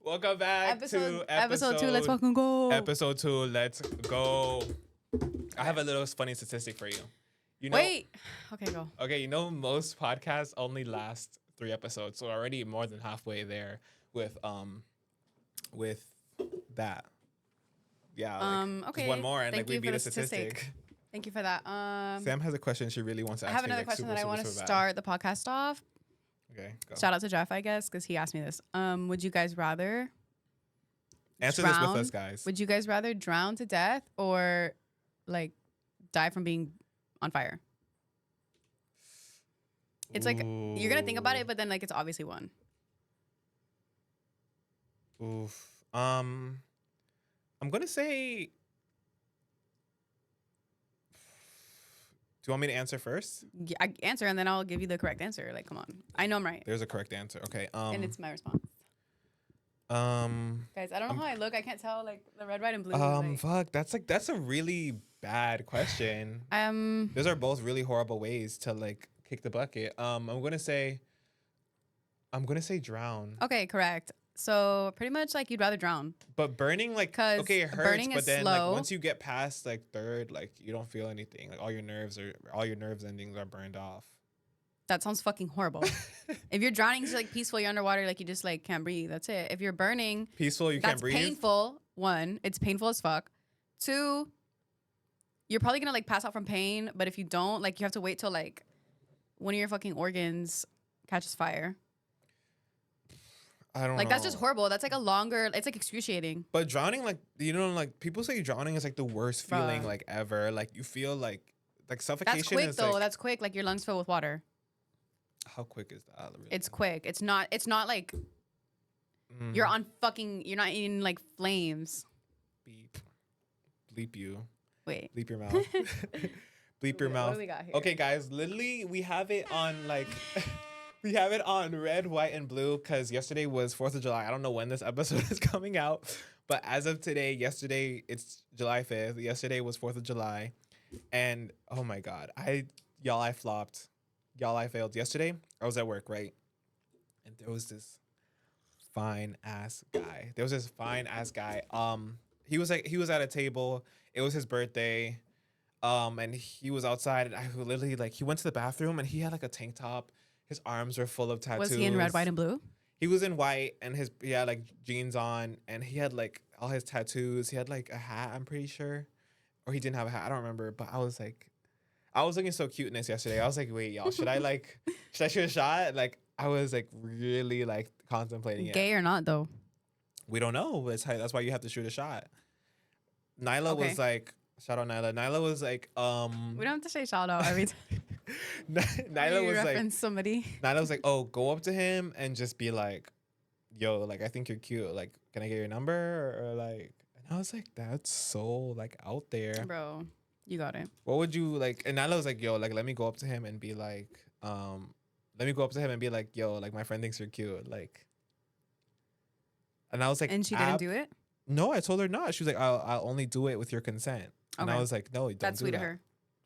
Welcome back to episode 2. Let's fucking go. Episode 2. Let's go. I have a little funny statistic for you. You know, Wait. Okay, go. Okay, you know most podcasts only last 3 episodes, so already more than halfway there with that. Yeah. Like, Okay. just one more and Thank like we you beat for a the statistic. Thank you for that. Sam has a question she really wants to I ask have me, another like, question super, that I super, want to super bad. start the podcast off. Okay, go. Shout out to Jeff, I guess, because he asked me this. Would you guys rather Answer drown? this with us, guys. Would you guys rather drown to death or like die from being on fire? It's like you're gonna think about it, but then like it's obviously one. Oof. I'm gonna say. Do you want me to answer first? Yeah, I answer and then I'll give you the correct answer. Like, come on, I know I'm right, There's a correct answer. Okay. and it's my response. Guys, I don't know how I look. I can't tell like the red, white, and blue. Like, Fuck. That's a really bad question. Those are both really horrible ways to like kick the bucket. I'm gonna say drown. Okay, correct. So pretty much like you'd rather drown. But burning, like, 'Cause okay, it hurts, burning but is then slow. like once you get past like third, like you don't feel anything. Like all your nerves endings are burned off. That sounds fucking horrible. If you're drowning, it's like peaceful. You're underwater, like you just like can't breathe. That's it. If you're burning, Peaceful, you can't that's breathe. painful. One, it's painful as fuck. Two, you're probably gonna like pass out from pain. But if you don't, like you have to wait till like one of your fucking organs catches fire. I don't know. Like that's just horrible. That's like a longer. It's like excruciating. But drowning, like, you know, like people say drowning is like the worst feeling like ever. Like you feel like suffocation. That's quick is though. like, That's quick. Like your lungs fill with water. how quick is that? Really? It's quick. It's not like you're on fucking. You're not in like flames. Beep. Bleep you. Wait. Bleep your mouth. Bleep your What mouth. do we got here? Okay, guys. Literally, we have it on like. We have it on red, white, and blue because yesterday was 4th of July. I don't know when this episode is coming out, but as of today, yesterday, it's July 5th. Yesterday was 4th of July. And oh my God, I flopped. Y'all, I failed. Yesterday, I was at work, right? And there was this fine ass guy. He was at a table. It was his birthday. And he was outside and I literally like, he went to the bathroom and he had like a tank top. His arms were full of tattoos. Was he in red, white, and blue? He was in white and he had like jeans on and he had like all his tattoos. He had like a hat, I'm pretty sure. Or he didn't have a hat, I don't remember. But I was looking so cute in this yesterday. I was like, wait, y'all, should I shoot a shot? Like I was like really like contemplating it. Gay or not though? We don't know. That's why you have to shoot a shot. Nyla was like, shout out Nyla. Nyla was like, We don't have to say shout out every time. Nyla was like, somebody. Nyla was like, oh, go up to him and just be like, yo, like, I think you're cute. Like, can I get your number? Or like, and I was like, that's so like out there. Bro, you got it. What would you like? And Nyla was like, yo, like, let me go up to him and be like, yo, like, my friend thinks you're cute. Like, and I was like, And she didn't do it? No, I told her not. She was like, I'll only do it with your consent. And I was like, no, don't That's do sweet that. of her.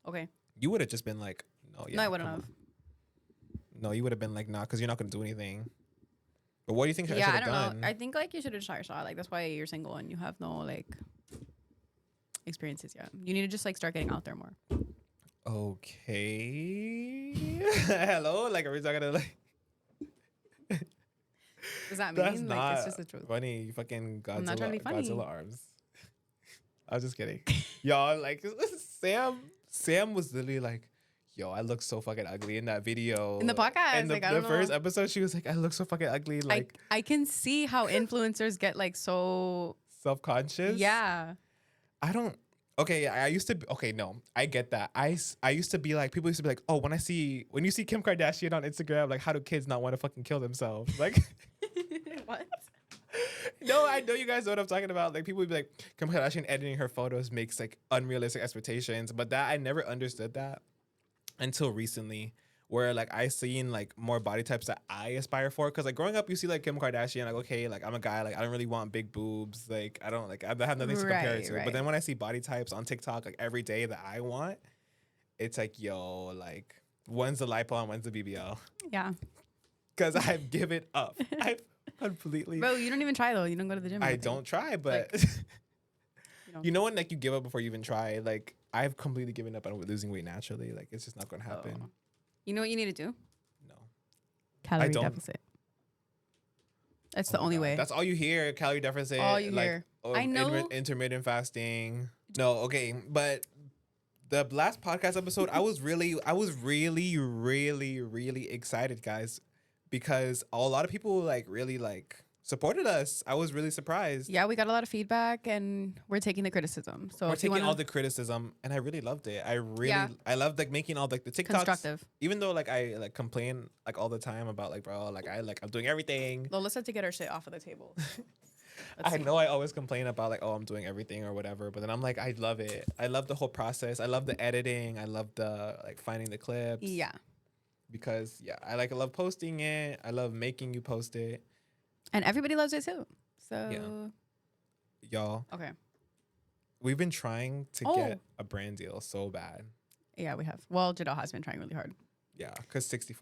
Okay. You would have just been like, no, yeah. No, I wouldn't have. No, you would have been like, nah, because you're not going to do anything. But what do you think I should Yeah, I have don't done? know. I think like you should have shot your shot. Like that's why you're single and you have no like experiences yet. You need to just like start getting out there more. Okay. Hello? Like, are we talking to like... Does that That's mean not like it's just the truth? funny. You fucking Godzilla, I'm not trying to be funny. Godzilla arms. I was just kidding. Y'all, like, Sam was literally like, yo, I look so fucking ugly in that video. In the podcast, In like, I the don't first know. episode, she was like, I look so fucking ugly. Like, I can see how influencers get like so self-conscious. yeah. I don't. Okay, I used to. Okay, no, I get that. I used to be like, people used to be like, oh, when you see Kim Kardashian on Instagram, like, how do kids not want to fucking kill themselves? Like, What? no, I know you guys know what I'm talking about. Like, people would be like, Kim Kardashian editing her photos makes like unrealistic expectations, but that I never understood that until recently, where like I seen like more body types that I aspire for. Cause like growing up, you see like Kim Kardashian, like, okay, like I'm a guy, like I don't really want big boobs. Like I have nothing to compare it to. Right. But then when I see body types on TikTok, like every day that I want, it's like, yo, like when's the lipo and when's the BBL? Yeah. Cause I've given up. Completely. Bro, you don't even try though. You don't go to the gym. I don't try, but you know when like you give up before you even try. Like I've completely given up on losing weight naturally. Like it's just not gonna happen. Oh. You know what you need to do? No. Calorie don't. deficit. That's Oh the my only God. way. That's all you hear. Calorie deficit. All you like, hear. I know. Intermittent fasting. No, okay, but the last podcast episode, I was really, really excited, guys, because a lot of people like really like supported us. I was really surprised. Yeah, we got a lot of feedback, and we're taking the criticism. So We're if you taking wanna, all the criticism, and I really loved it. Yeah. I loved like making all like the TikToks. constructive. Even though like I like complain like all the time about like bro, like I'm doing everything. Lola said to get our shit off of the table. I know I always complain about like, oh, I'm doing everything or whatever, but then I'm like, I love it. I love the whole process. I love the editing. I love the like finding the clips. Yeah. Because I love posting it. I love making you post it. And everybody loves it too. So Y'all. Okay. We've been trying to get a brand deal so bad. Yeah, we have. Well, Jadal has been trying really hard. Yeah, because 60-40.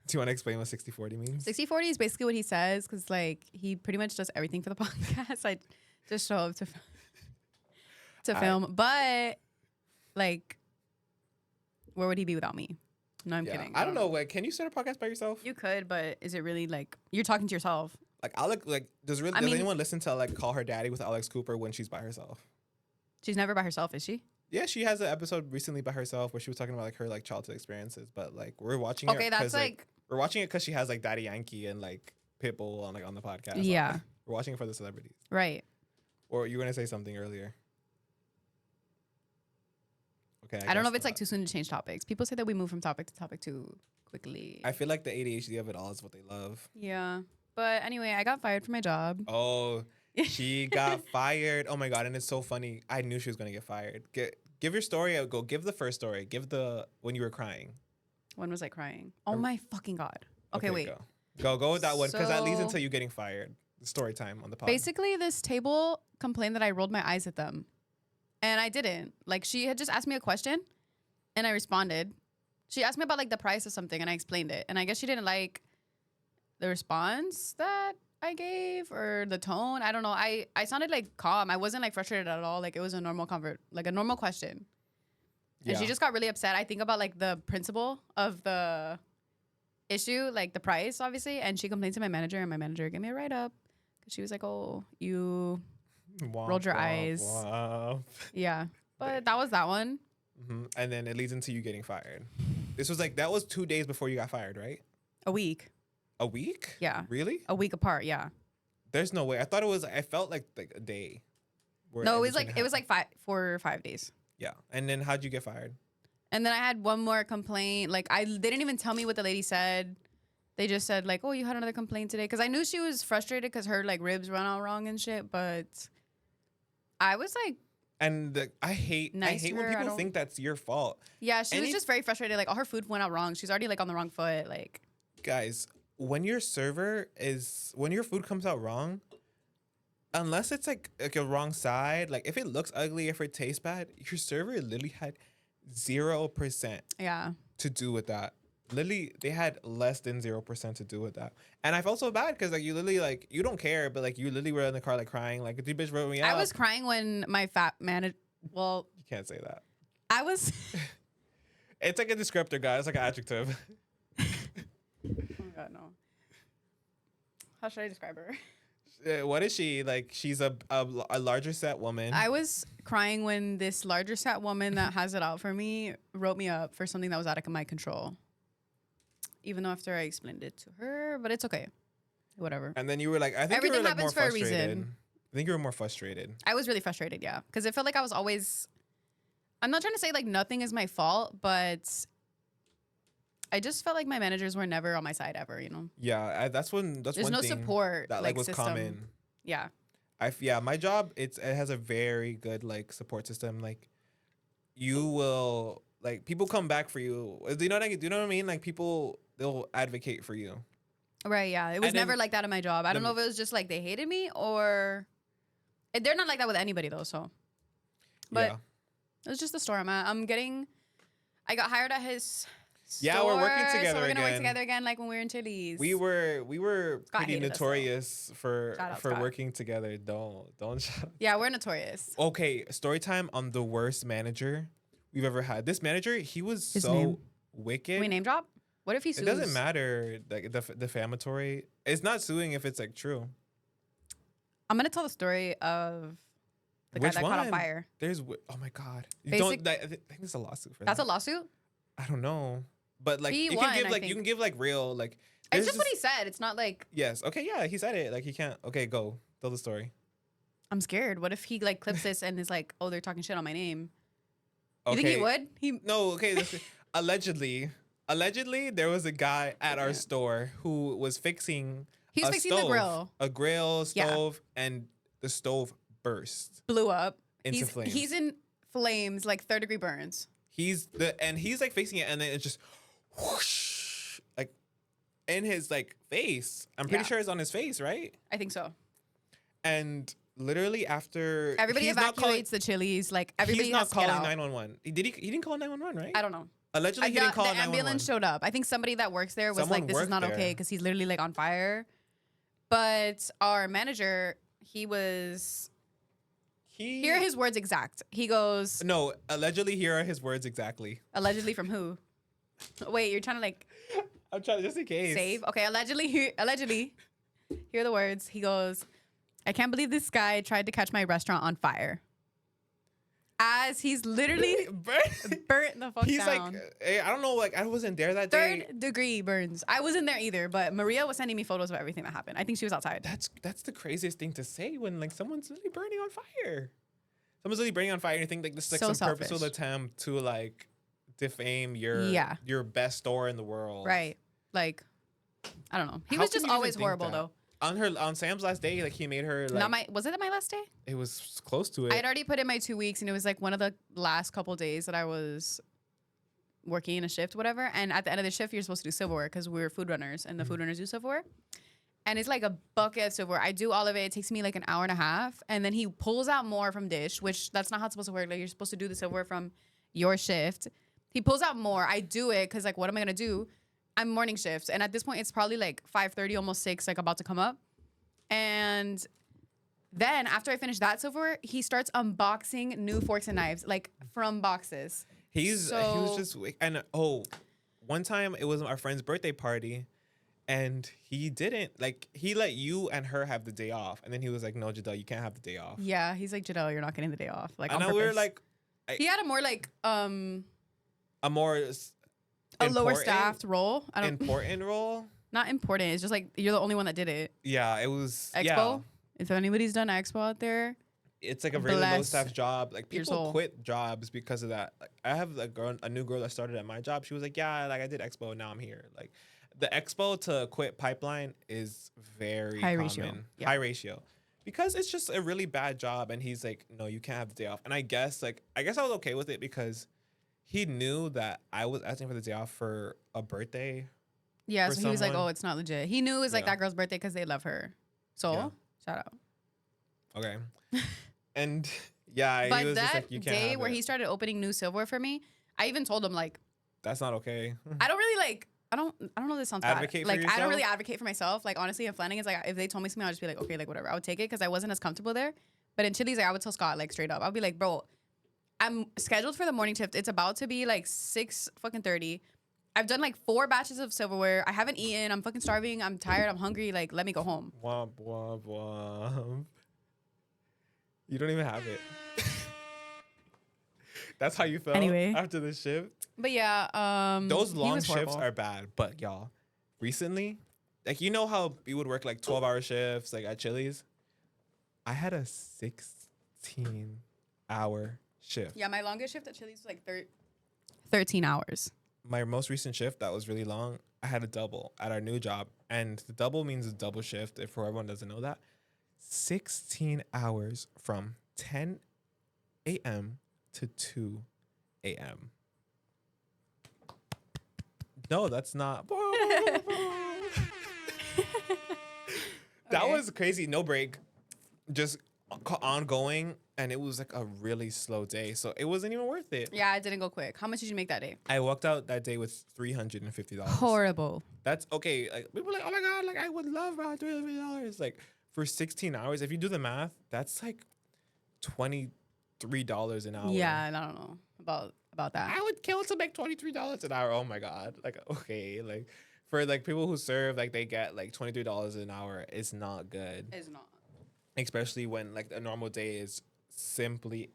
Do you want to explain what 60-40 means? 60-40 is basically what he says, because like he pretty much does everything for the podcast. I just show up to film. But like, where would he be without me? No, I'm kidding. I don't know. Like, can you start a podcast by yourself? You could, but is it really like you're talking to yourself? Like, Alex, like, does anyone listen to like Call Her Daddy with Alex Cooper when she's by herself? She's never by herself, is she? Yeah, she has an episode recently by herself where she was talking about like her like childhood experiences. But like we're watching it. Okay, that's like we're watching it because she has like Daddy Yankee and like Pitbull on the podcast. Yeah, we're watching it for the celebrities. Right. Or you were gonna say something earlier. Okay. I don't know if it's like too soon to change topics. People say that we move from topic to topic too quickly. I feel like the ADHD of it all is what they love. Yeah. But anyway, I got fired from my job. Oh, she got fired. Oh my God. And it's so funny. I knew she was going to get fired. Give your story. Go give the first story. Give when you were crying. When was I crying? Oh my fucking God. Okay, wait. Go with that one. Because that leads So- into you getting fired. Story time on the pod. Basically, this table complained that I rolled my eyes at them. And I didn't. Like, she had just asked me a question, and I responded. She asked me about, like, the price of something, and I explained it. And I guess she didn't like the response that I gave or the tone. I don't know. I sounded, like, calm. I wasn't, like, frustrated at all. Like, it was a normal a normal question. And she just got really upset. I think about, like, the principle of the issue, like, the price, obviously. And she complained to my manager, and my manager gave me a write-up. Because she was like, oh, you rolled your eyes. Yeah. But that was that one. Mm-hmm. And then it leads into you getting fired. This was like, that was 2 days before you got fired, right? A week. A week? Yeah. Really? A week apart, yeah. There's no way. I thought I felt like a day. No, it was like 4 or 5 days. Yeah. And then how'd you get fired? And then I had one more complaint. Like, they didn't even tell me what the lady said. They just said, like, oh, you had another complaint today. Because I knew she was frustrated because her, like, ribs run out wrong and shit. But I was, like, and I hate when people think that's your fault. Yeah, she was just very frustrated. Like, all her food went out wrong. She's already, like, on the wrong foot. Like, guys, when your food comes out wrong, unless it's, like a wrong side, like, if it looks ugly, if it tastes bad, your server literally had 0% to do with that. Literally, they had less than 0% to do with that. And I felt so bad because, like, you literally, like, you don't care, but, like, you literally were in the car, like, crying. Like, the bitch wrote me up. I was crying when my fat manager, well. You can't say that. I was. It's like a descriptor, guys. It's like an adjective. Oh, my God, no. How should I describe her? What is she? Like, she's a larger set woman. I was crying when this larger set woman that has it out for me wrote me up for something that was out of my control. Even though after I explained it to her, but it's okay. Whatever. And then you were like, I think everything you were like happens more for frustrated. a reason. I think you were more frustrated. I was really frustrated, yeah. Because it felt like I was always, I'm not trying to say like nothing is my fault, but I just felt like my managers were never on my side ever, you know? Yeah, that's There's one no thing support that like was system. common. Yeah. My job, it has a very good like support system. Like, you will, like, people come back for you. Do you know what I mean? Like, people, they'll advocate for you. Right, yeah. It was never like that in my job. I don't know if it was just like they hated me or they're not like that with anybody though, so. But it was just the store I'm at. I got hired at his Yeah, we're working Store, together so we're gonna work again. together again, like when we were in Chili's. We were Scott pretty hated us, though. notorious for Shout out, Scott. working together. Don't shout. Yeah, we're notorious. Okay, story time on the worst manager we've ever had. This manager, he was His so name? wicked. We name drop. What if he sues? It doesn't matter. Like the defamatory. It's not suing if it's like true. I'm gonna tell the story of the guy Which that caught on one? fire. Oh my god. You Basic- don't. I think it's a lawsuit for That's that. a lawsuit. I don't know, but like He you won, can give I like you think. can give like real like. It's there's just what he said. It's not like Yes. Okay. Yeah. He said it. Like he can't. Okay. Go tell the story. I'm scared. What if he like clips this and is like, oh, they're talking shit on my name? You Okay. think he would? He No. Okay. Allegedly, there was a guy at our store who was fixing. He was a fixing the stove, grill. A grill Yeah. stove, and the stove burst. Blew up. Into flames. He's in flames, like 3rd-degree burns. He's like fixing it, and then it's just whoosh, like in his like face. I'm pretty Yeah. sure it's on his face, right? I think so. And literally after Everybody he's not calling- evacuates the Chili's. Like everybody he's not has to get calling out. 911. He didn't call 911, right? I don't know. Allegedly, he didn't call the 911. ambulance showed up. I think somebody that works there was Someone like, "This is worked not there. okay," because he's literally like on fire. But our manager, he was. Here are his words exact. He goes, No, allegedly, here are his words exactly. allegedly from who? Wait, you're trying to like I'm trying just in case. save? Okay, allegedly. Here are the words. He goes, "I can't believe this guy tried to catch my restaurant on fire." As he's literally burnt the fuck He's down. like, I don't know, like I wasn't there that day. 3rd-degree burns. I wasn't there either, but Maria was sending me photos of everything that happened. I think she was outside. That's the craziest thing to say when like someone's really burning on fire. Someone's really burning on fire, and you think like this is like So some purposeful selfish. attempt to like defame Yeah. your best store in the world. Right. Like, I don't know. He How was can just you even always think horrible that? though. On Sam's last day, like he made her like Was it my last day? it was close to I it. had already put in my 2 weeks, and it was like one of the last couple days that I was working in a shift, whatever. And at the end of the shift, you're supposed to do silverware because we were food runners, and the food runners do silverware. And it's like a bucket of silverware. I do all of it. It takes me like an hour and a half, and then he pulls out more from dish, which that's not how it's supposed to work. Like you're supposed to do the silverware from your shift. He pulls out more. I do it because like, what am I gonna do? I'm morning shift, and at this point, it's probably like 5:30, almost 6, like about to come up. And then after I finish that silverware, he starts unboxing new forks and knives, like from boxes. He was So- just and one time it was our friend's birthday party, and he didn't like he let you and her have the day off, and then he was like, "No, Jadel, you can't have the day off." Yeah, he's like, Jadel, you're not getting the day off. Like, And on now we were purpose. like He had a more like a more a lower important- staffed role. I don't important role. not important. It's just like you're the only one that did it. Yeah, it was Expo. Yeah, If anybody's done Expo out there, it's like a really low Bless staff job. Like your people soul. quit jobs because of that. Like I have a new girl that started at my job. She was like, "Yeah, like I did Expo, and now I'm here." Like the Expo to quit pipeline is very High common. ratio. Yeah. High ratio. Because it's just a really bad job, and he's like, "No, you can't have the day off." And I guess I was okay with it because he knew that I was asking for the day off for a birthday. yeah. For So he was like, someone- oh, it's not legit. He knew it was like Yeah. that girl's birthday because they love her. So Yeah. shout out. Okay. And yeah, he But was just that like, "You can't." day have where it." he started opening new silverware for me, I even told him like, That's not okay. I don't really like. I don't know if this sounds Advocate bad. for Like I don't really yourself? advocate for myself. Like honestly, in Flanagan's, like if they told me something, I'll just be like, okay, like whatever. I would take it because I wasn't as comfortable there. But in Chili's, like, I would tell Scott like straight up. I'll be like, bro, I'm scheduled for the morning shift. It's about to be like 6:30. I've done like 4 batches of silverware. I haven't eaten. I'm fucking starving. I'm tired. I'm hungry. Like let me go home. Womp womp womp. You don't even have it. That's how you felt Anyway. after the shift. But yeah, Those he long was shifts horrible. are bad. But y'all, recently, like you know how you would work like 12-hour shifts like at Chili's? I had a 16-hour shift. Yeah, my longest shift at Chili's was like 13 hours. My most recent shift that was really long, I had a double at our new job. And the double means a double shift, if for everyone doesn't know that. 16 hours from 10 a.m. to 2 a.m. No, that's not. That Okay. was crazy. No break. Just ongoing. and it was like a really slow day, so it wasn't even worth it. Yeah, it didn't go quick. How much did you make that day? I walked out that day with $350. Horrible. That's okay. Like people were like, oh my god, like I would love around $350. Like for 16 hours, if you do the math, that's like $23 an hour. Yeah, I don't know about that. I would kill to make $23 an hour. Oh my god. Like okay, like for like people who serve, like they get like $23 an hour. It's not good. It's not. Especially when like a normal day is simply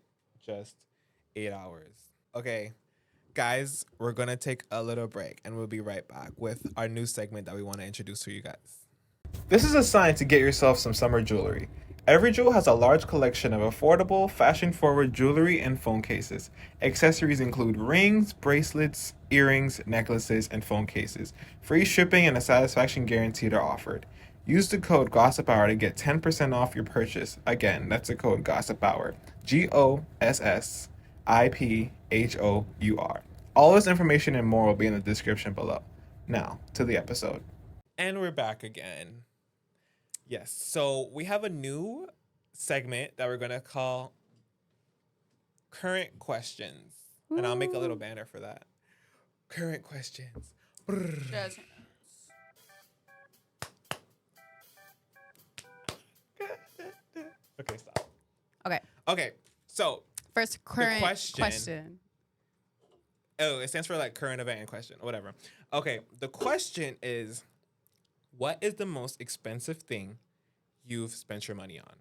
just 8 hours. Okay, guys, we're gonna take a little break and we'll be right back with our new segment that we want to introduce to you guys. This is a sign to get yourself some summer jewelry. Every Jewel has a large collection of affordable, fashion-forward jewelry and phone cases. Accessories include rings, bracelets, earrings, necklaces, and phone cases. Free shipping and a satisfaction guarantee are offered. Use the code GOSSIPHOUR to get 10% off your purchase. Again, that's the code GOSSIPHOUR. GOSSIPHOUR. All this information and more will be in the description below. Now, to the episode. And we're back again. Yes, so we have a new segment that we're going to call Current Questions. And I'll make a little banner for that. Current Questions. Just Okay, stop. okay. Okay, so First current question- question. oh, it stands for like current event and question, whatever. Okay, the question is, what is the most expensive thing you've spent your money on?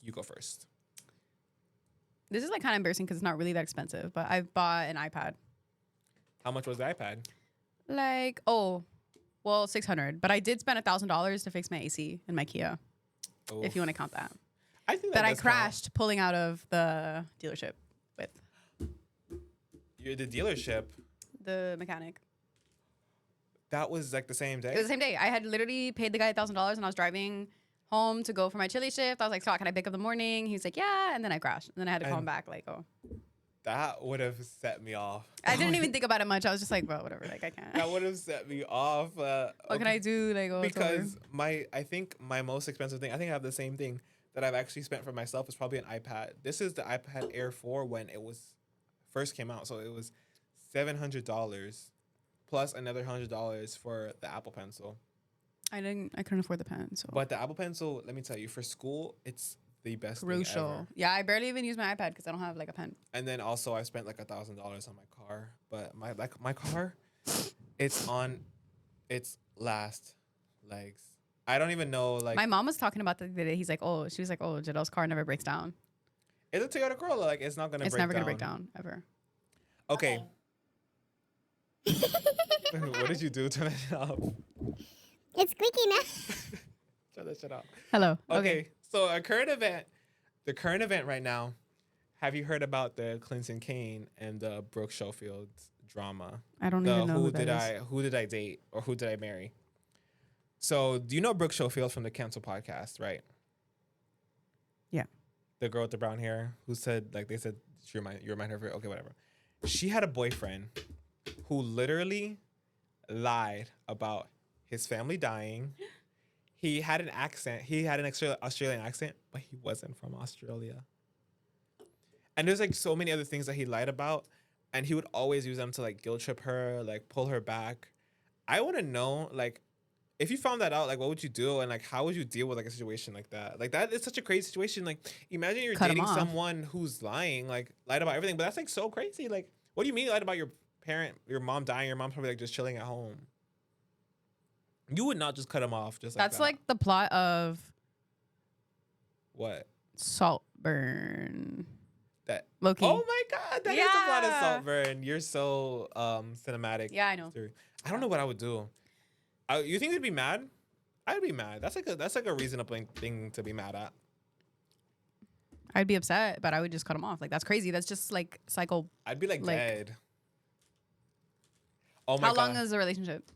You go first. This is like kind of embarrassing because it's not really that expensive, but I bought an iPad. How much was the iPad? Like, well, $600. But I did spend $1,000 to fix my AC in my Kia, if you want to count that. I think That I does count. crashed pulling out of the dealership with You're the dealership. the mechanic. That was like the same day. It was the same day. I had literally paid the guy $1,000 and I was driving home to go for my chili shift. I was like, Scott, can I pick up in the morning? He's like, yeah. And then I crashed. And then I had to call him back. Like, That would have set me off. I didn't even think about it much. I was just like, well, whatever. Like, I can't. That would have set me off. What can I do? Like, it's Because over. I think my most expensive thing, I think I have the same thing that I've actually spent for myself, is probably an iPad. This is the iPad Air 4 when it was first came out. So it was $700 plus another $100 for the Apple Pencil. I couldn't afford the pen. So. But the Apple Pencil, let me tell you, for school, it's the best thing Crucial. ever. Yeah, I barely even use my iPad because I don't have like a pen. And then also I spent like $1,000 on my car. But my car, it's on its last legs. I don't even know, like, My mom was talking about that the other day. She was like, Jadel's car never breaks down. it's a Toyota Corolla. Like, it's not gonna It's break never down. gonna break down ever. Okay. What did you do? Turn that shit off. It's squeaky now. Turn that shit off. Hello. Okay. So the current event right now. Have you heard about the Clinton Kane and the Brooke Schofield drama? I don't even know who that is. Who did I date or who did I marry? So do you know Brooke Schofield from the Cancel podcast, right? Yeah. The girl with the brown hair who said, like, they said you remind her of her. Okay, whatever. She had a boyfriend who literally lied about his family dying. He had an accent. He had an Australian accent, but he wasn't from Australia. And there's like so many other things that he lied about, and he would always use them to like guilt trip her, like pull her back. I want to know, like, if you found that out, like, what would you do, and like, how would you deal with like a situation like that? Like, that is such a crazy situation. Like, imagine you're Cut 'em dating off. someone who's lying, like, lied about everything, but that's like so crazy. Like, what do you mean you lied about your mom dying? Your mom's probably like just chilling at home. You would not just cut him off just like That's that. like the plot of What? Saltburn. That. Loki. Oh my God, that is the plot of Yeah. Saltburn. You're so cinematic. Yeah, I know. I don't know what I would do. You think you'd be mad? I'd be mad. That's like a reasonable thing to be mad at. I'd be upset, but I would just cut him off. Like, that's crazy. That's just like cycle. I'd be like Like- dead. Oh my How God. long is the relationship?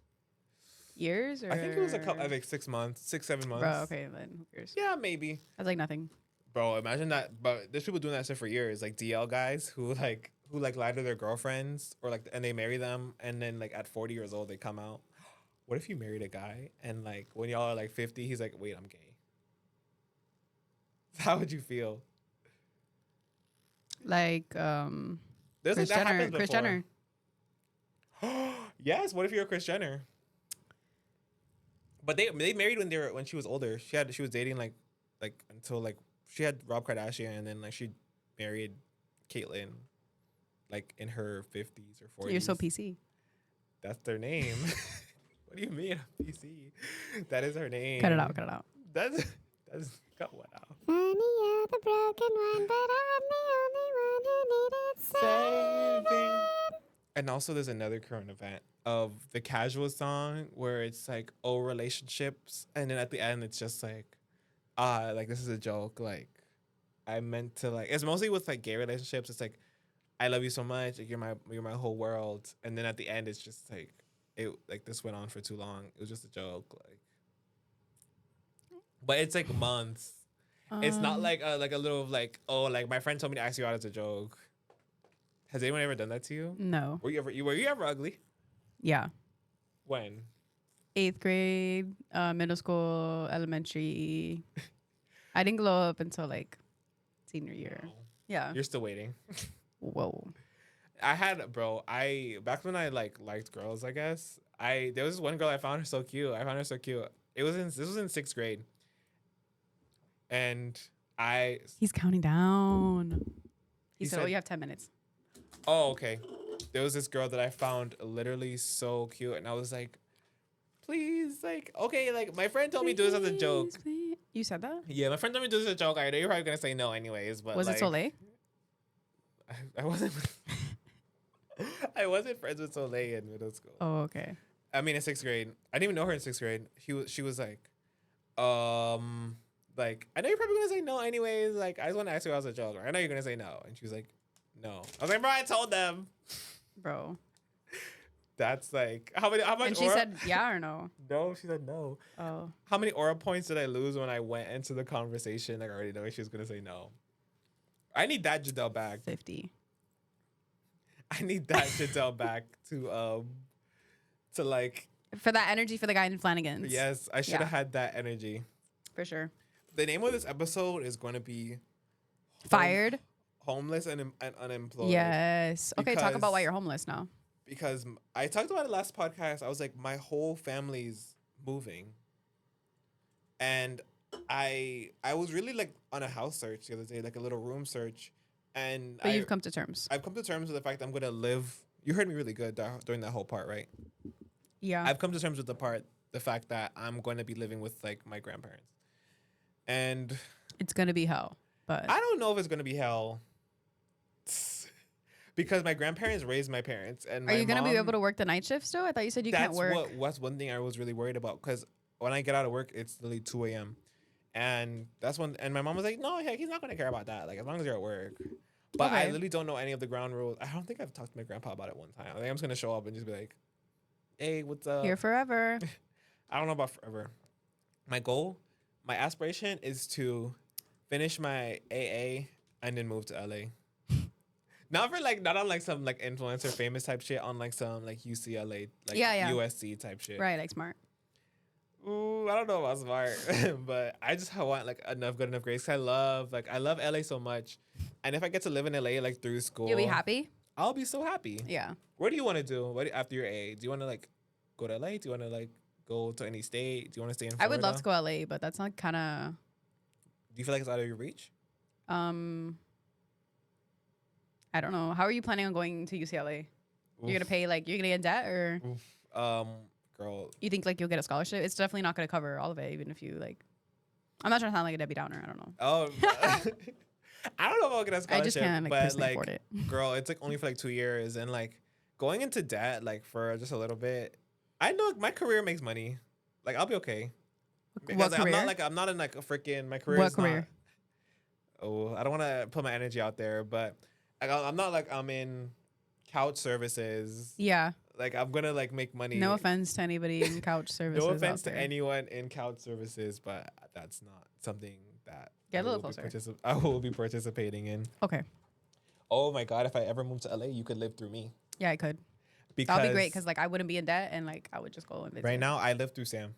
Years? Or? I think it was like 6 months, 6-7 months. Bro, okay, then who cares? Yeah, maybe. That's like nothing. Bro, imagine that. But there's people doing that shit for years, like DL guys who lie to their girlfriends or like, and they marry them, and then like at 40 years old they come out. What if you married a guy and like when y'all are like 50, he's like, wait, I'm gay. How would you feel? Like There's Kris like that Jenner. happens Kris before. Jenner. Yes. What if you're Kris Jenner? But they married when she was older. She was dating like until like she had Rob Kardashian, and then like she married Caitlyn like in her 50s or 40s. You're so PC. That's their name. What do you mean PC? That is her name. Cut it out. Cut it out. That's cut what out. Funny, you're the broken one, but I'm the only one who needed saving. And also, there's another current event of the casual song where it's like, oh, relationships, and then at the end it's just like this is a joke. Like, I meant to like. It's mostly with like gay relationships. It's like, I love you so much. Like, you're my whole world. And then at the end, it's just like, this went on for too long. It was just a joke. Like, but it's like months. It's not like a little like, oh, like my friend told me to ask you out as a joke. Has anyone ever done that to you? No. Were you ever ugly? Yeah. When? 8th grade, middle school, elementary. I didn't glow up until like senior year. No. Yeah. You're still waiting. Whoa. Back when I like liked girls, I guess. There was this one girl I found her so cute. This was in 6th grade. And He's counting down. He said, said- "Oh, you have 10 minutes." oh, okay. There was this girl that I found literally so cute, and I was like, please, like, okay, like my friend told me to do this as a joke. Please. You said that? Yeah, my friend told me to do this as a joke. I know you're probably gonna say no anyways, but Was like, it Soleil? I wasn't I wasn't friends with Soleil in middle school. Oh, okay. I mean in 6th grade. I didn't even know her in 6th grade. She was like, like, I know you're probably gonna say no anyways. Like, I just want to ask you as a joke. I know you're gonna say no. And she was like, no. I was like, bro, I told them. Bro. That's like how much And she aura? said yeah or no? No, she said no. Oh. How many aura points did I lose when I went into the conversation? Like, I already know she was gonna say no. I need that Jadelle back. 50. I need that Jadelle back to like, For that energy for the guy in Flanagan's. yes, I should have had that energy. For sure. The name of this episode is going to be Fired? Homeless and Unemployed. Yes. Okay, talk about Because- why you're homeless now. Because I talked about it last podcast. I was like, my whole family's moving. And I was really like on a house search the other day, like a little room search. And But you've come to terms. I've come to terms with the fact that I'm going to live. You heard me really good during that whole part, right? Yeah. I've come to terms with the fact that I'm going to be living with like my grandparents. And It's going to be hell. But I don't know if it's going to be hell. Because my grandparents raised my parents. And are you going to be mom- able to work the night shift still? I thought you said you can't work. That's one thing I was really worried about. Because when I get out of work, it's literally 2 a.m. And that's when, and my mom was like, no, heck, he's not going to care about that. Like, as long as you're at work. But I Okay. literally don't know any of the ground rules. I don't think I've talked to my grandpa about it one time. I think I'm just going to show up and just be like, hey, what's up? Here forever. I don't know about forever. My aspiration is to finish my AA and then move to LA. Not on like some like influencer famous type shit, on like some like UCLA, like Yeah. USC type shit. Right, like smart. Ooh, I don't know about smart, but I just want like good enough grades. 'Cause I love LA so much. And if I get to live in LA like through school, You'll be happy? I'll be so happy. Yeah. What do you want to do? After your AA? Do you want to like go to LA? Do you want to like go to any state? Do you want to stay in Florida? I would love to go LA, but that's not kind of Do you feel like it's out of your reach? I don't know. How are you planning on going to UCLA? You're going to pay like you're going to get in debt, or Girl. you think like you'll get a scholarship? It's definitely not going to cover all of it, even if you like. I'm not trying to sound like a Debbie Downer. I don't know. Oh, I don't know if I'll get a scholarship. I just can't like but personally like, afford it. girl, it's like only for like 2 years, and like going into debt like for just a little bit. I know my career makes money. Like I'll be okay. Because What like, career? I'm not in like a freaking my career. What is career? Not, oh, I don't want to put my energy out there, but like, I'm not like I'm in couch services. Yeah. Like I'm gonna like make money. No offense to anybody in couch services. No offense out to there. anyone in couch services, but that's not something that Get a little will be closer. I will be participating in. Okay. Oh my god! If I ever move to LA, you could live through me. Yeah, I could. Because That'll be great because like I wouldn't be in debt and like I would just go and visit. right now I live through Sam.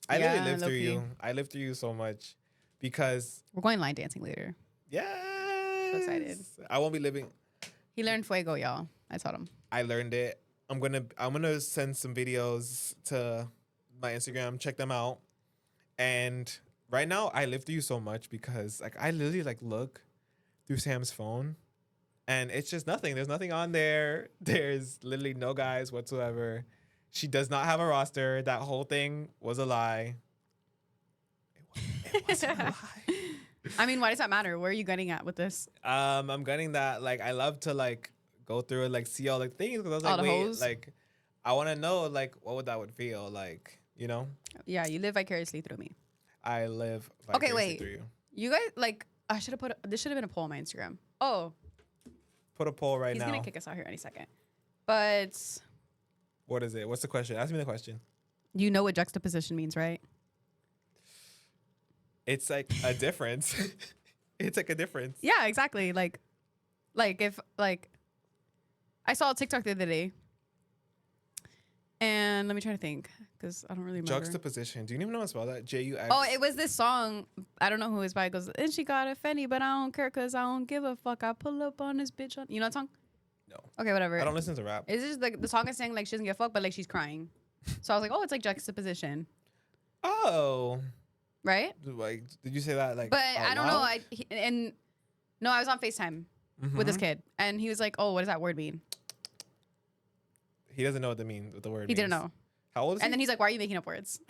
I Yeah, literally live through low-key. you. I live through you so much because We're going line dancing later. yes. excited. I won't be living. He learned fuego, y'all. I taught him. I learned it. I'm gonna send some videos to my Instagram. Check them out. And right now, I live through you so much because like I literally like look through Sam's phone, and it's just nothing. There's nothing on there. There's literally no guys whatsoever. She does not have a roster. That whole thing was a lie. It wasn't a lie. I mean, why does that matter? Where are you getting at with this? I'm getting that. Like, I love to like go through and like see all the things because I was All like, the wait, hoes? like, I want to know like what would that would feel like, you know? Yeah, you live vicariously through me. I live Okay, vicariously wait. through you. You guys, like, I should have this should have been a poll on my Instagram. Oh, Put a poll right he's now. gonna kick us out here any second. But What is it? What's the question? Ask me the question. you know what juxtaposition means, right? It's like a difference. It's like a difference. Yeah, exactly. Like if like I saw a TikTok the other day, and let me try to think because I don't really remember. Juxtaposition. Do you even know how to spell that? Jux. Oh, it was this song. I don't know who it's by. It goes, and she got a Fendi, but I don't care because I don't give a fuck. I pull up on this bitch. You know that song? No. Okay, whatever. I don't listen to rap. It's just like the song is saying like she doesn't give a fuck, but like she's crying. So I was like, oh, it's like juxtaposition, Oh. right? Like, did you say that like? But out I don't know. loud? No, I was on FaceTime with this kid, and he was like, oh, what does that word mean? He doesn't know what the word. He didn't means. know. How old is he? And then he's like, why are you making up words?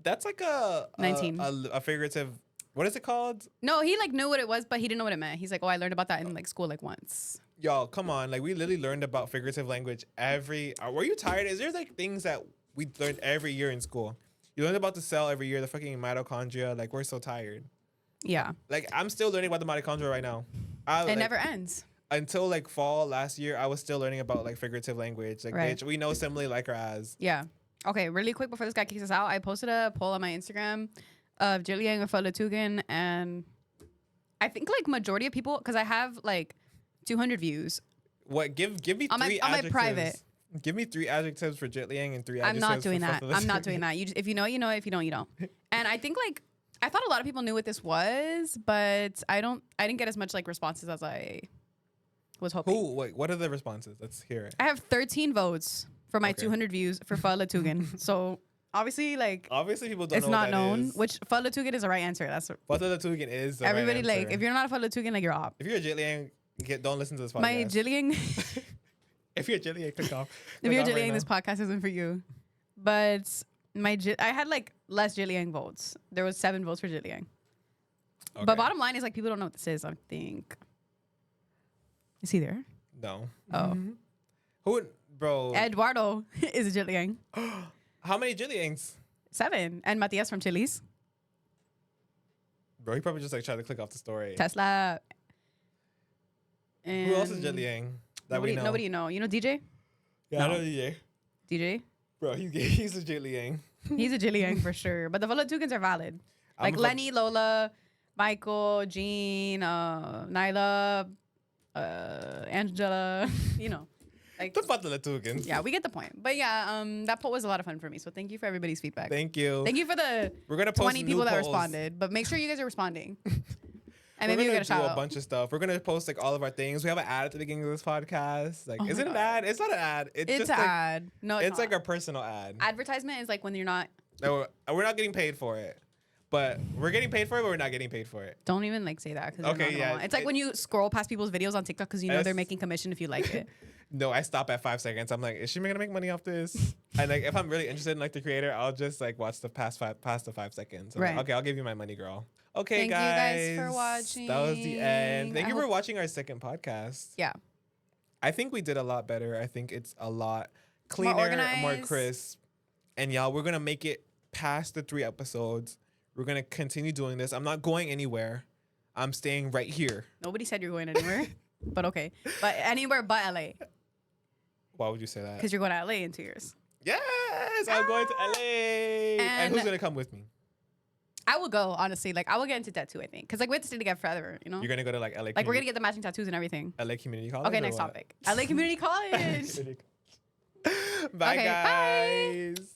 That's like a 19. a figurative. What is it called? No, he like knew what it was, but he didn't know what it meant. He's like, oh, I learned about that in like school like once. Y'all, come on! Like we literally learned about figurative language every. Were you tired? Is there like things that we learned every year in school? You learned about the cell every year, the fucking mitochondria. Like we're so tired. Yeah. Like I'm still learning about the mitochondria right now. It never ends. Until like fall last year, I was still learning about like figurative language. Like Right. bitch, we know simile like her as. Yeah. Okay, really quick before this guy kicks us out, I posted a poll on my Instagram of Jillian or Tugan, and I think like majority of people, because I have like 200 views. What? Give me On my- three on my adjectives. private. Give me 3 adjectives for Jet Liang and 3 I'm adjectives not doing for that. Father I'm not doing that. You just, if you know, you know. If you don't, you don't. And I think like I thought a lot of people knew what this was, but I didn't get as much like responses as I was hoping. Who? Wait, what are the responses? Let's hear it. I have 13 votes for my Okay. 200 views for Fala Tugan. So obviously, like Obviously, people don't it's know not what that known. is. Which Fala Tugan is the right answer. That's Father Tugan is the everybody right like. answer. If you're not a Fala Tugan, like you're op. If you're a Jet Liang, don't listen to this podcast. My Jillian. If you're a Jet Liang, click off. If you're Click off Jillian, right this podcast isn't for you. But I had like less Jillian votes. There was 7 votes for Jillian. now. But Okay. bottom line is like people don't know what this is. I think. Is he there? No. Oh, Who? Bro. Eduardo is a Jillian. How many Jet Liangs? 7, and Matias from Chili's. Bro, he probably just like tried to click off the story. Tesla. Who else is And Jet Liang? That Nobody, we know. nobody you know. You know DJ? Yeah, I No. know DJ. DJ? Bro, he's a Jet Liang. He's a Jillian for sure. But the Valatugans are valid. Like I'm a- Lenny, Lola, Michael, Jean, Nyla, Angela, you know. Like The Father Tugans. yeah, we get the point. But yeah, that poll was a lot of fun for me. So thank you for everybody's feedback. Thank you. Thank you for the We're gonna post 20 new people that polls. responded. But make sure you guys are responding. And We're maybe you gonna get a do shout a out. bunch of stuff. We're gonna post like all of our things. We have an ad at the beginning of this podcast. Like, Oh is my it an God. ad? It's not an ad. It's It's just an like ad. No, it's like not. our personal ad. Advertisement is like when you're not. No, we're not getting paid for it, but we're getting paid for it. But we're not getting paid for it. Don't even like say that. Cause Okay, not yeah, normal. It's like when you scroll past people's videos on TikTok because you know they're It's- making commission if you like it. No, I stop at 5 seconds. I'm like, is she gonna make money off this? And like, if I'm really interested in like the creator, I'll just like watch the past the 5 seconds. I'm like, Right. okay, I'll give you my money, girl. Okay, Thank you guys for That was the end. Thank watching. you I for hope- watching our second podcast. Yeah. I think we did a lot better. I think it's a lot cleaner, more organized. crisp. And y'all, we're gonna make it past the 3 episodes. We're gonna continue doing this. I'm not going anywhere. I'm staying right here. Nobody said you're going anywhere, but okay. But anywhere but LA, Why would you say that? because you're going to LA in 2 years. Yes, I'm going to LA. And who's And- gonna come with me? I will go, honestly. Like, I will get into tattoo, I think. Because, like, we have to stay together forever, you know? You're gonna go to like LA. Like, we're going to get the matching tattoos and everything. LA Community College. Okay, or next what? topic. LA Community College. Bye, Okay, bye. guys.